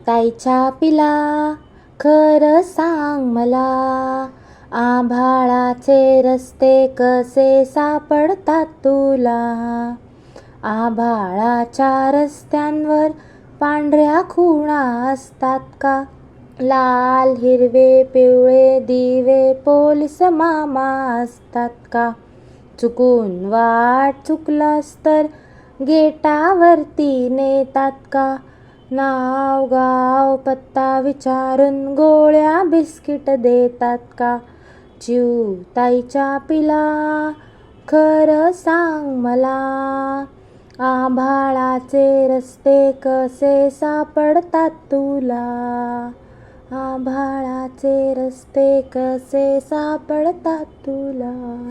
ताईच्या पिला खरं सांग मला, आभाळाचे रस्ते कसे सापडतात तुला. आभाळाच्या रस्त्यांवर पांढऱ्या खुणा असतात का, लाल हिरवे पिवळे दिवे पोलीस मामा असतात का. चुकून वाट चुकलास तर गेटावरती नेतात का, नाव गाव पत्ता विचारून गोळ्या बिस्किट देतात का. चिवताईच्या पिला खरं सांग मला, आभाळाचे रस्ते कसे सापडतात तुला. आभाळाचे रस्ते कसे सापडतात तुला.